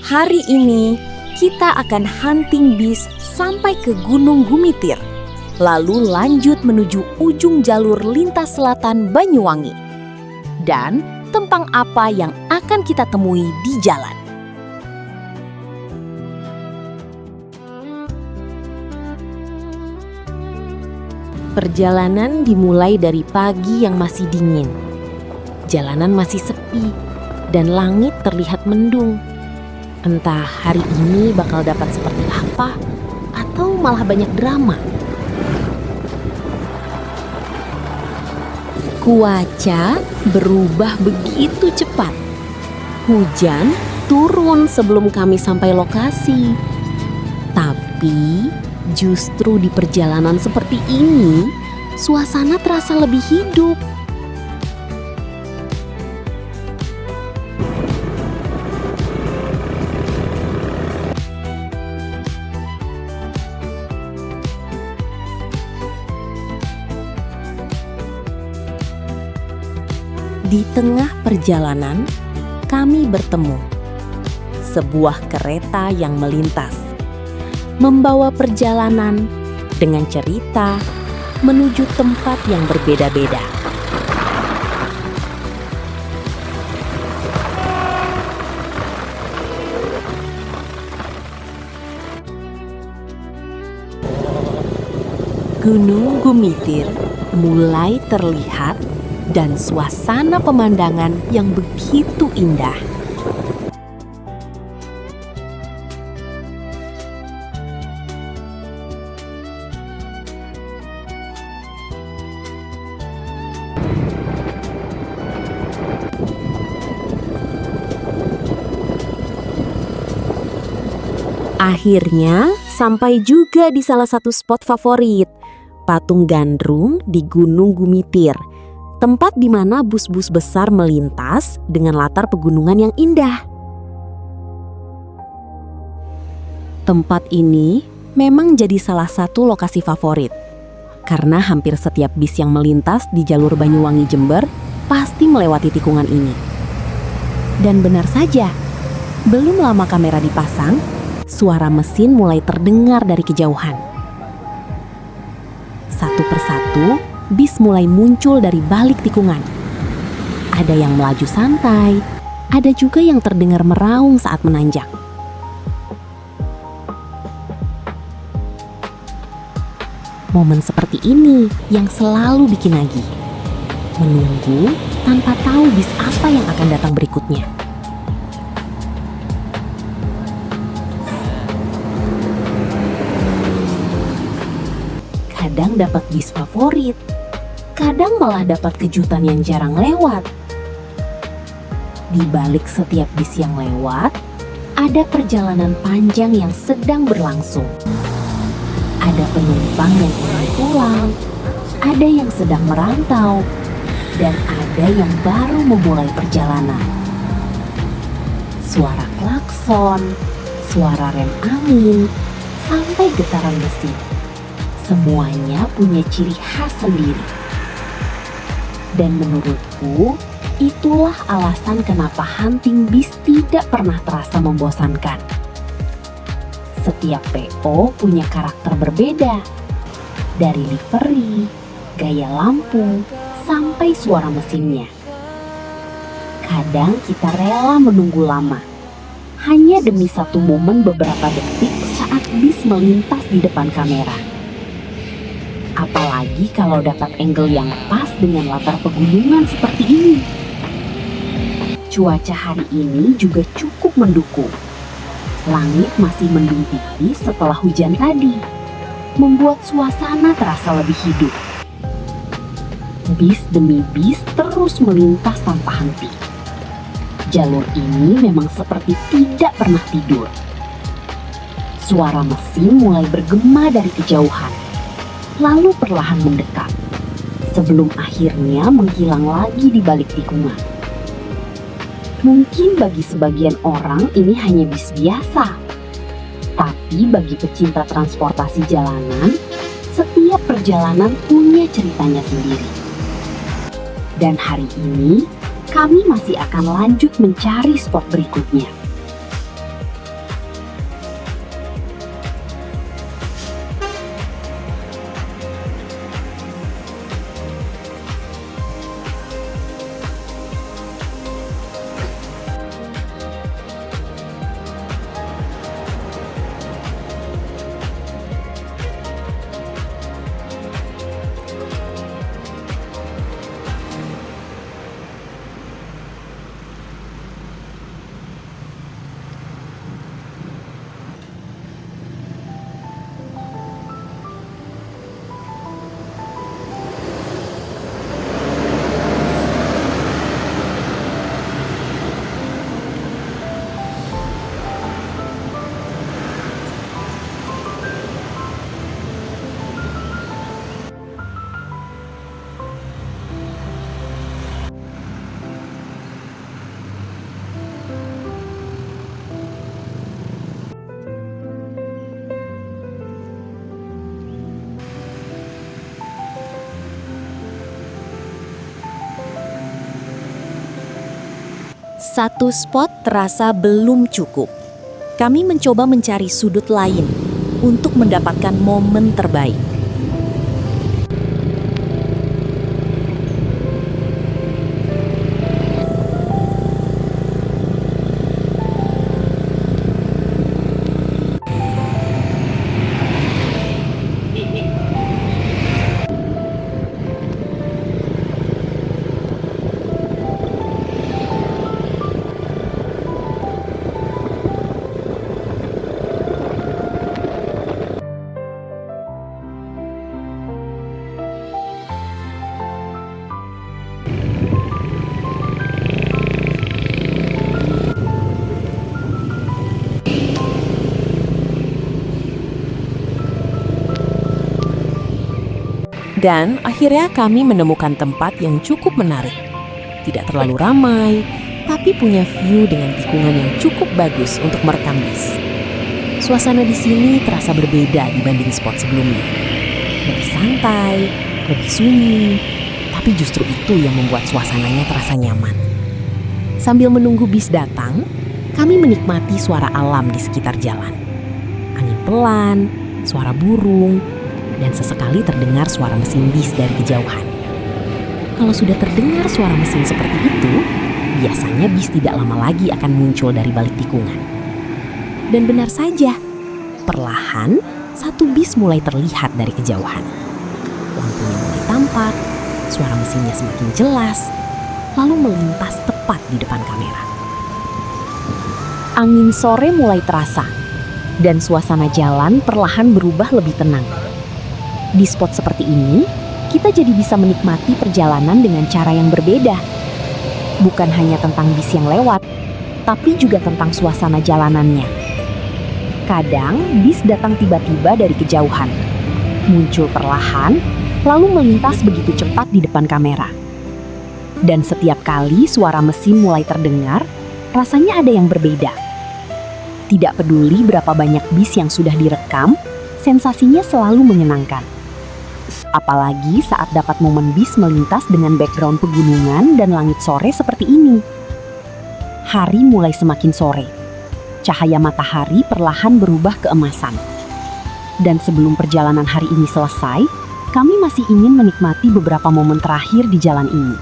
Hari ini kita akan hunting bis sampai ke Gunung Gumitir, lalu lanjut menuju ujung jalur lintas selatan Banyuwangi. Dan tempang apa yang akan kita temui di jalan? Perjalanan dimulai dari pagi yang masih dingin. Jalanan masih sepi dan langit terlihat mendung. Entah hari ini bakal dapat seperti apa atau malah banyak drama. Cuaca berubah begitu cepat. Hujan turun sebelum kami sampai lokasi. Tapi justru di perjalanan seperti ini, suasana terasa lebih hidup. Di tengah perjalanan, kami bertemu sebuah kereta yang melintas, membawa perjalanan dengan cerita menuju tempat yang berbeda-beda. Gunung Gumitir mulai terlihat dan suasana pemandangan yang begitu indah. Akhirnya sampai juga di salah satu spot favorit, Patung Gandrung di Gunung Gumitir. Tempat di mana bus-bus besar melintas dengan latar pegunungan yang indah. Tempat ini memang jadi salah satu lokasi favorit, karena hampir setiap bis yang melintas di jalur Banyuwangi Jember pasti melewati tikungan ini. Dan benar saja, belum lama kamera dipasang, suara mesin mulai terdengar dari kejauhan. Satu persatu, bis mulai muncul dari balik tikungan. Ada yang melaju santai, ada juga yang terdengar meraung saat menanjak. Momen seperti ini yang selalu bikin nagih. Menunggu tanpa tahu bis apa yang akan datang berikutnya. Kadang dapat bis favorit, kadang malah dapat kejutan yang jarang lewat. Di balik setiap bis yang lewat, ada perjalanan panjang yang sedang berlangsung. Ada penumpang yang ingin pulang, ada yang sedang merantau, dan ada yang baru memulai perjalanan. Suara klakson, suara rem angin, sampai getaran mesin. Semuanya punya ciri khas sendiri. Dan menurutku, itulah alasan kenapa hunting bis tidak pernah terasa membosankan. Setiap PO punya karakter berbeda. Dari livery, gaya lampu, sampai suara mesinnya. Kadang kita rela menunggu lama, hanya demi satu momen beberapa detik saat bis melintas di depan kamera. Apalagi kalau dapat angle yang pas dengan latar pegunungan seperti ini. Cuaca hari ini juga cukup mendukung. Langit masih mendung tipis setelah hujan tadi, membuat suasana terasa lebih hidup. Bis demi bis terus melintas tanpa henti. Jalur ini memang seperti tidak pernah tidur. Suara mesin mulai bergema dari kejauhan, lalu perlahan mendekat, sebelum akhirnya menghilang lagi di balik tikungan. Mungkin bagi sebagian orang ini hanya bis biasa, tapi bagi pecinta transportasi jalanan, setiap perjalanan punya ceritanya sendiri. Dan hari ini, kami masih akan lanjut mencari spot berikutnya. Satu spot terasa belum cukup. Kami mencoba mencari sudut lain untuk mendapatkan momen terbaik. Dan akhirnya kami menemukan tempat yang cukup menarik. Tidak terlalu ramai, tapi punya view dengan tikungan yang cukup bagus untuk merekam bis. Suasana di sini terasa berbeda dibanding spot sebelumnya. Lebih santai, lebih sunyi, tapi justru itu yang membuat suasananya terasa nyaman. Sambil menunggu bis datang, kami menikmati suara alam di sekitar jalan. Angin pelan, suara burung, dan sesekali terdengar suara mesin bis dari kejauhan. Kalau sudah terdengar suara mesin seperti itu, biasanya bis tidak lama lagi akan muncul dari balik tikungan. Dan benar saja, perlahan satu bis mulai terlihat dari kejauhan. Lampunya mulai tampak, suara mesinnya semakin jelas, lalu melintas tepat di depan kamera. Angin sore mulai terasa, dan suasana jalan perlahan berubah lebih tenang. Di spot seperti ini, kita jadi bisa menikmati perjalanan dengan cara yang berbeda. Bukan hanya tentang bis yang lewat, tapi juga tentang suasana jalanannya. Kadang, bis datang tiba-tiba dari kejauhan, muncul perlahan, lalu melintas begitu cepat di depan kamera. Dan setiap kali suara mesin mulai terdengar, rasanya ada yang berbeda. Tidak peduli berapa banyak bis yang sudah direkam, sensasinya selalu menyenangkan. Apalagi saat dapat momen bis melintas dengan background pegunungan dan langit sore seperti ini. Hari mulai semakin sore. Cahaya matahari perlahan berubah keemasan. Dan sebelum perjalanan hari ini selesai, kami masih ingin menikmati beberapa momen terakhir di jalan ini.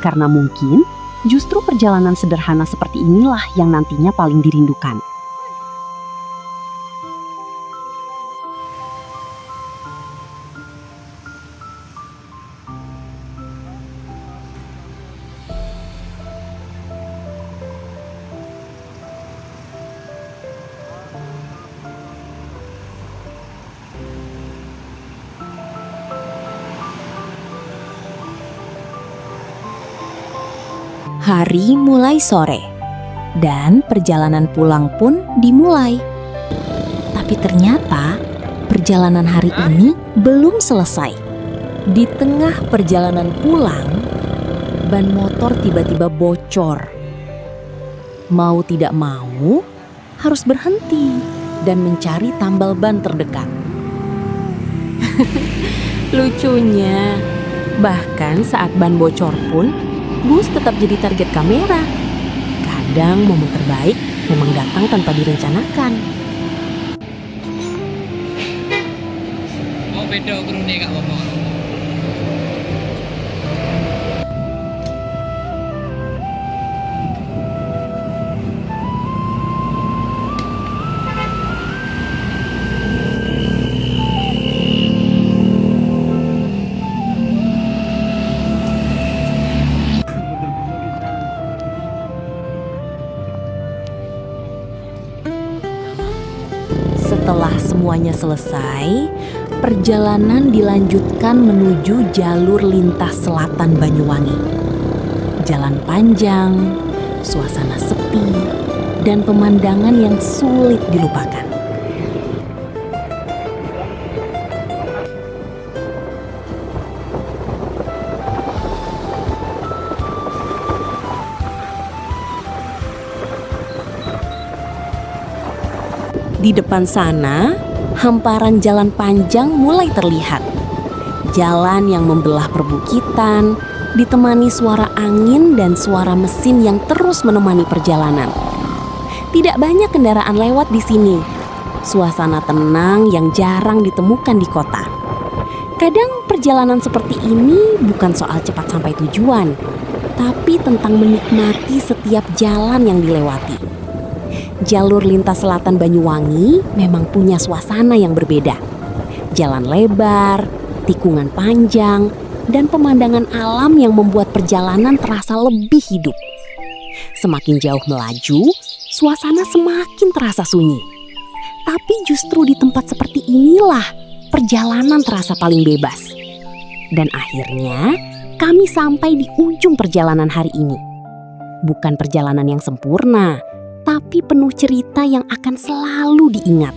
Karena mungkin justru perjalanan sederhana seperti inilah yang nantinya paling dirindukan. Hari mulai sore, dan perjalanan pulang pun dimulai. Tapi ternyata perjalanan hari ini belum selesai. Di tengah perjalanan pulang, ban motor tiba-tiba bocor. Mau tidak mau, harus berhenti dan mencari tambal ban terdekat. Lucunya, bahkan saat ban bocor pun, bus tetap jadi target kamera. Kadang momen terbaik memang datang tanpa direncanakan. Oh beda kurune Kak Momon. Setelah semuanya selesai, perjalanan dilanjutkan menuju jalur lintas selatan Banyuwangi. Jalan panjang, suasana sepi, dan pemandangan yang sulit dilupakan. Di depan sana, hamparan jalan panjang mulai terlihat. Jalan yang membelah perbukitan, ditemani suara angin dan suara mesin yang terus menemani perjalanan. Tidak banyak kendaraan lewat di sini. Suasana tenang yang jarang ditemukan di kota. Kadang perjalanan seperti ini bukan soal cepat sampai tujuan, tapi tentang menikmati setiap jalan yang dilewati. Jalur lintas selatan Banyuwangi memang punya suasana yang berbeda. Jalan lebar, tikungan panjang, dan pemandangan alam yang membuat perjalanan terasa lebih hidup. Semakin jauh melaju, suasana semakin terasa sunyi. Tapi justru di tempat seperti inilah perjalanan terasa paling bebas. Dan akhirnya kami sampai di ujung perjalanan hari ini. Bukan perjalanan yang sempurna, tapi penuh cerita yang akan selalu diingat.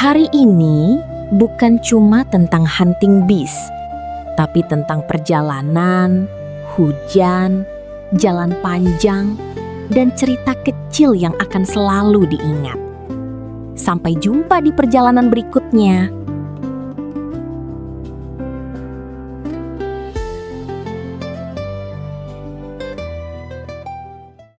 Hari ini bukan cuma tentang hunting beast, tapi tentang perjalanan, hujan, jalan panjang, dan cerita kecil yang akan selalu diingat. Sampai jumpa di perjalanan berikutnya.